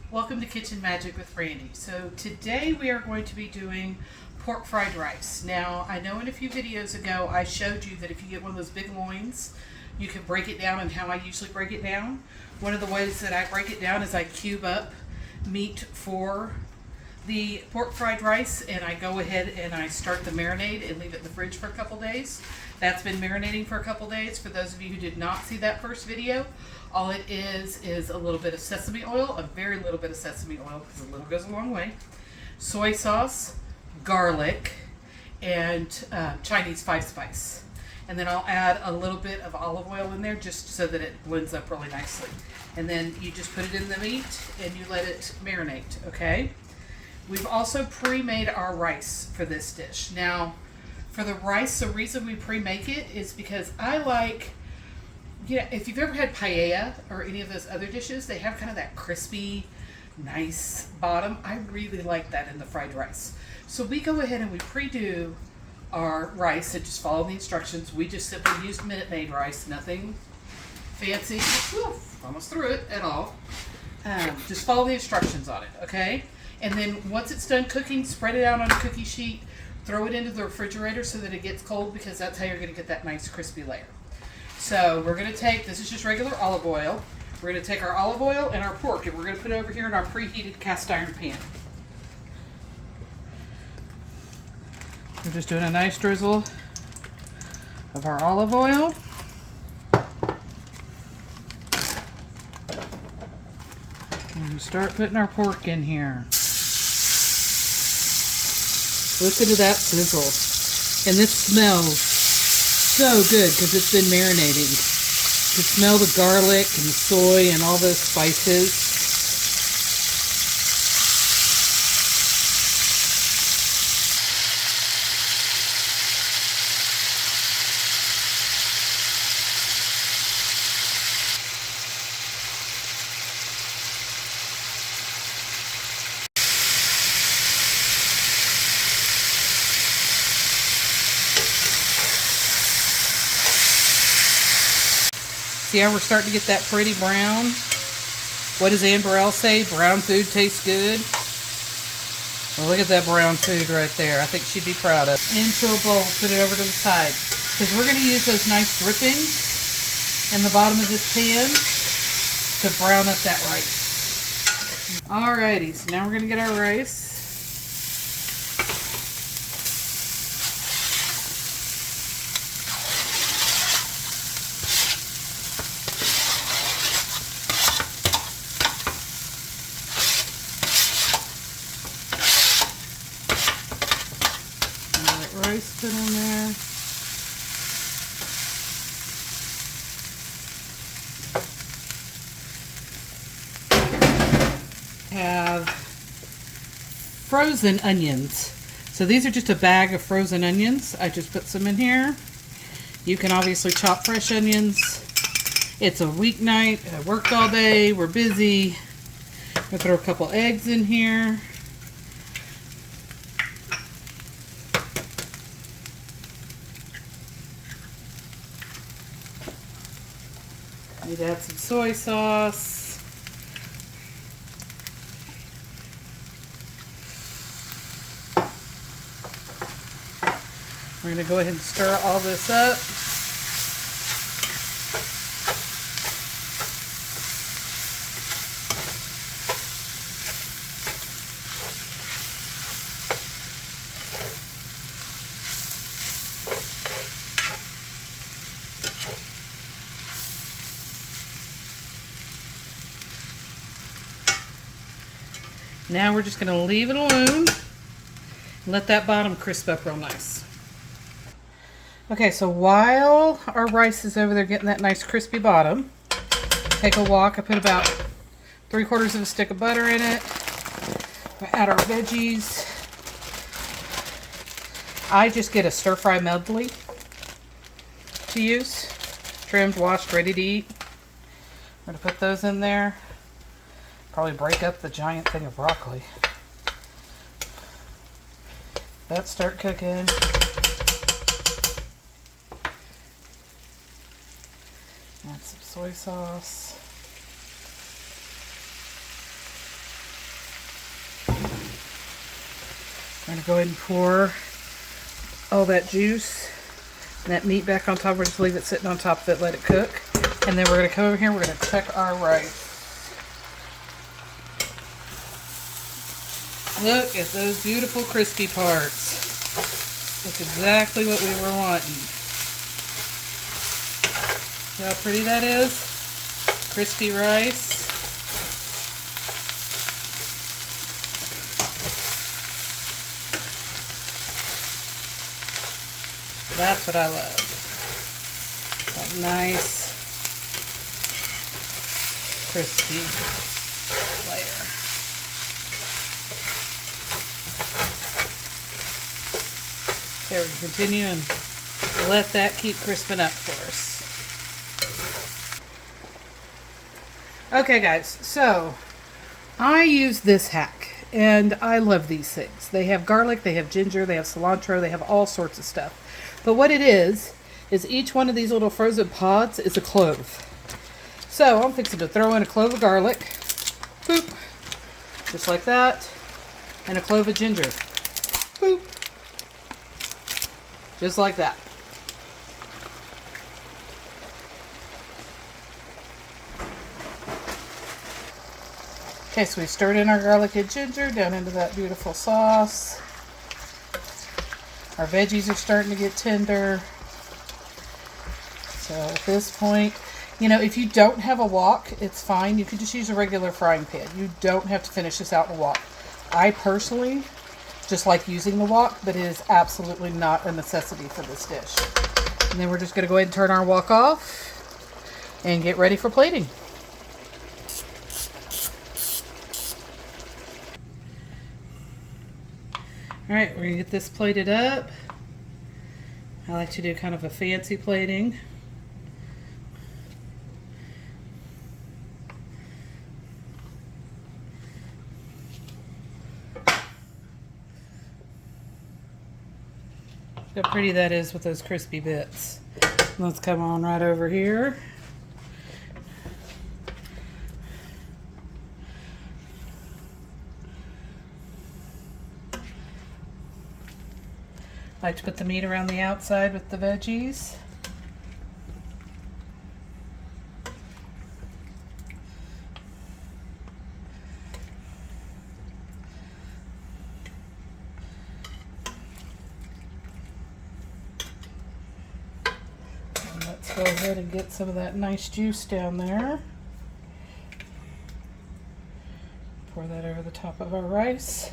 Welcome to Kitchen Magic with Brandy. So today we are going to be doing pork fried rice. Now I know in a few videos ago I showed you that if you get one of those big loins, you can break it down, and how I usually break it down. One of the ways that I break it down is I cube up meat for the pork fried rice, and I go ahead and I start the marinade and leave it in the fridge for a couple days. That's been marinating for a couple days. For those of you who did not see that first video, all it is a little bit of sesame oil, a very little bit of sesame oil because a little goes a long way, soy sauce, garlic, and Chinese five spice. And then I'll add a little bit of olive oil in there just so that it blends up really nicely. And then you just put it in the meat and you let it marinate, okay? We've also pre-made our rice for this dish. Now, for the rice, the reason we pre-make it is because I like, if you've ever had paella or any of those other dishes, they have kind of that crispy, nice bottom. I really like that in the fried rice. So we go ahead and we pre-do our rice and just follow the instructions. We just simply used Minute Maid rice, nothing fancy. Whew, almost threw it at all. Just follow the instructions on it, okay? And then once it's done cooking, spread it out on a cookie sheet, throw it into the refrigerator so that it gets cold, because that's how you're going to get that nice crispy layer. So we're going to take, this is just regular olive oil. We're going to take our olive oil and our pork, and we're going to put it over here in our preheated cast iron pan. We're just doing a nice drizzle of our olive oil. And we start putting our pork in here. Listen to that sizzle. And this smells so good because it's been marinating. You can smell the garlic and the soy and all those spices. See how we're starting to get that pretty brown? What does Ann Burrell say? Brown food tastes good. Well, look at that brown food right there. I think she'd be proud of it. Into a bowl, put it over to the side. Because we're going to use those nice drippings in the bottom of this pan to brown up that rice. Alrighty, so now we're going to get our rice. Rice put in there. Have frozen onions. So these are just a bag of frozen onions. I just put some in here. You can obviously chop fresh onions. It's a weeknight. I worked all day. We're busy. I'm gonna throw a couple eggs in here. Need to add some soy sauce. We're going to go ahead and stir all this up. Now we're just going to leave it alone and let that bottom crisp up real nice. Okay, so while our rice is over there getting that nice crispy bottom, take a wok. I put about 3/4 of a stick of butter in it. We add our veggies. I just get a stir-fry medley to use. Trimmed, washed, ready to eat. I'm going to put those in there. Probably break up the giant thing of broccoli. That start cooking. Add some soy sauce. We're going to go ahead and pour all that juice and that meat back on top. We're just leave it sitting on top of it, let it cook. And then we're going to come over here, we're going to check our rice. Look at those beautiful crispy parts. That's exactly what we were wanting. See how pretty that is? Crispy rice. That's what I love. That nice, crispy layer. Okay, we can continue and let that keep crisping up for us. Okay guys, so I use this hack and I love these things. They have garlic, they have ginger, they have cilantro, they have all sorts of stuff. But what it is each one of these little frozen pods is a clove. So I'm fixing to throw in a clove of garlic, boop, just like that, and a clove of ginger, boop, just like that. Okay, so we stirred in our garlic and ginger down into that beautiful sauce. Our veggies are starting to get tender. So at this point, you know, if you don't have a wok, it's fine. You can just use a regular frying pan. You don't have to finish this out in a wok. I personally just like using the wok, but it is absolutely not a necessity for this dish. And then we're just going to go ahead and turn our wok off and get ready for plating. Alright, we're going to get this plated up. I like to do kind of a fancy plating. Look how pretty that is with those crispy bits. Let's come on right over here. I like to put the meat around the outside with the veggies. And let's go ahead and get some of that nice juice down there. Pour that over the top of our rice.